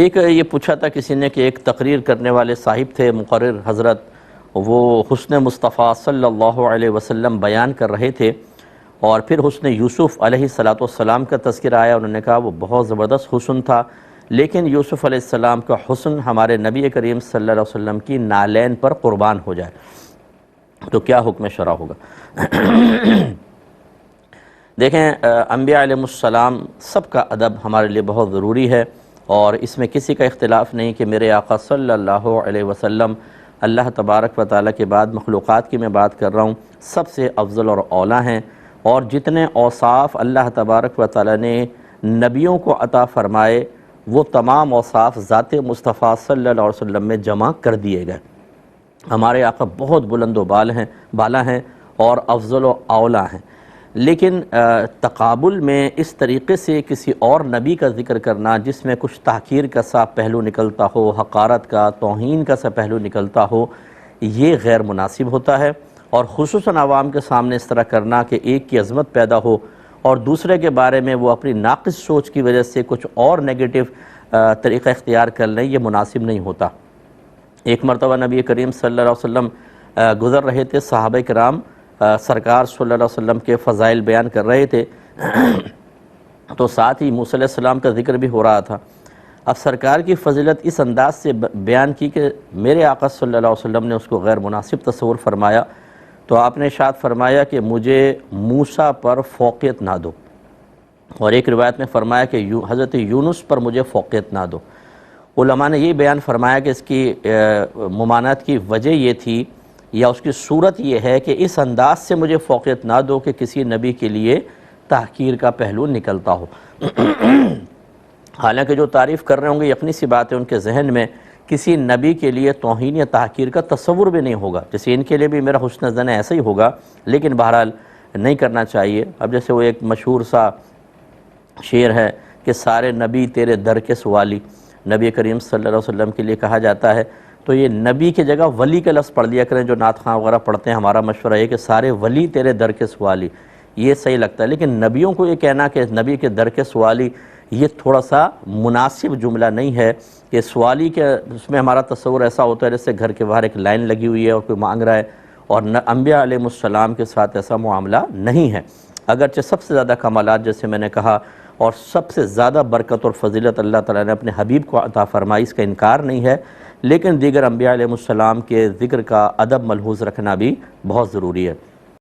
ایک یہ پوچھا تھا کسی نے کہ ایک تقریر کرنے والے صاحب تھے مقرر حضرت، وہ حسن مصطفیٰ صلی اللہ علیہ وسلم بیان کر رہے تھے، اور پھر حسن یوسف علیہ السلام کا تذکرہ آیا. انہوں نے کہا وہ بہت زبردست حسن تھا، لیکن یوسف علیہ السلام کا حسن ہمارے نبی کریم صلی اللہ علیہ وسلم کی نالین پر قربان ہو جائے تو کیا حکم شرع ہوگا؟ دیکھیں، انبیاء علیہ السلام سب کا ادب ہمارے لیے بہت ضروری ہے، اور اس میں کسی کا اختلاف نہیں کہ میرے آقا صلی اللہ علیہ وسلم اللہ تبارک و تعالیٰ کے بعد مخلوقات کی میں بات کر رہا ہوں سب سے افضل اور اولیٰ ہیں، اور جتنے اوصاف اللہ تبارک و تعالیٰ نے نبیوں کو عطا فرمائے وہ تمام اوصاف ذات مصطفیٰ صلی اللہ علیہ وسلم میں جمع کر دیے گئے. ہمارے آقا بہت بلند و بالا ہیں اور افضل و اولیٰ ہیں، لیکن تقابل میں اس طریقے سے کسی اور نبی کا ذکر کرنا جس میں کچھ تحقیر کا سا پہلو نکلتا ہو، حقارت کا، توہین کا سا پہلو نکلتا ہو، یہ غیر مناسب ہوتا ہے. اور خصوصاً عوام کے سامنے اس طرح کرنا کہ ایک کی عظمت پیدا ہو اور دوسرے کے بارے میں وہ اپنی ناقص سوچ کی وجہ سے کچھ اور نیگیٹو طریقہ اختیار کر لیں، یہ مناسب نہیں ہوتا. ایک مرتبہ نبی کریم صلی اللہ علیہ وسلم گزر رہے تھے، صحابہ کرام سرکار صلی اللہ علیہ وسلم کے فضائل بیان کر رہے تھے تو ساتھ ہی موسیٰ علیہ السلام کا ذکر بھی ہو رہا تھا. اب سرکار کی فضیلت اس انداز سے بیان کی کہ میرے آقا صلی اللہ علیہ وسلم نے اس کو غیر مناسب تصور فرمایا، تو آپ نے ارشاد فرمایا کہ مجھے موسیٰ پر فوقیت نہ دو، اور ایک روایت میں فرمایا کہ حضرت یونس پر مجھے فوقیت نہ دو. علماء نے یہ بیان فرمایا کہ اس کی ممانعت کی وجہ یہ تھی یا اس کی صورت یہ ہے کہ اس انداز سے مجھے فوقیت نہ دو کہ کسی نبی کے لیے تحقیر کا پہلو نکلتا ہو. حالانکہ جو تعریف کر رہے ہوں گے یقینی سی بات ہے ان کے ذہن میں کسی نبی کے لیے توہین یا تحقیر کا تصور بھی نہیں ہوگا، جیسے ان کے لیے بھی میرا حسن ظن ایسا ہی ہوگا، لیکن بہرحال نہیں کرنا چاہیے. اب جیسے وہ ایک مشہور سا شعر ہے کہ سارے نبی تیرے در کے سوالی، نبی کریم صلی اللہ علیہ وسلم کے لیے کہا جاتا ہے، تو یہ نبی کی جگہ ولی کا لفظ پڑھ لیا کریں. جو نعت خواں وغیرہ پڑھتے ہیں ہمارا مشورہ ہے کہ سارے ولی تیرے در کے سوالی، یہ صحیح لگتا ہے. لیکن نبیوں کو یہ کہنا کہ نبی کے در کے سوالی، یہ تھوڑا سا مناسب جملہ نہیں ہے کہ سوالی کے اس میں ہمارا تصور ایسا ہوتا ہے جیسے گھر کے باہر ایک لائن لگی ہوئی ہے اور کوئی مانگ رہا ہے، اور انبیاء علیہ السلام کے ساتھ ایسا معاملہ نہیں ہے. اگرچہ سب سے زیادہ کمالات جیسے میں نے کہا اور سب سے زیادہ برکت اور فضیلت اللہ تعالیٰ نے اپنے حبیب کو عطا فرمائی، اس کا انکار نہیں ہے، لیکن دیگر انبیاء علیہ السلام کے ذکر کا ادب ملحوظ رکھنا بھی بہت ضروری ہے.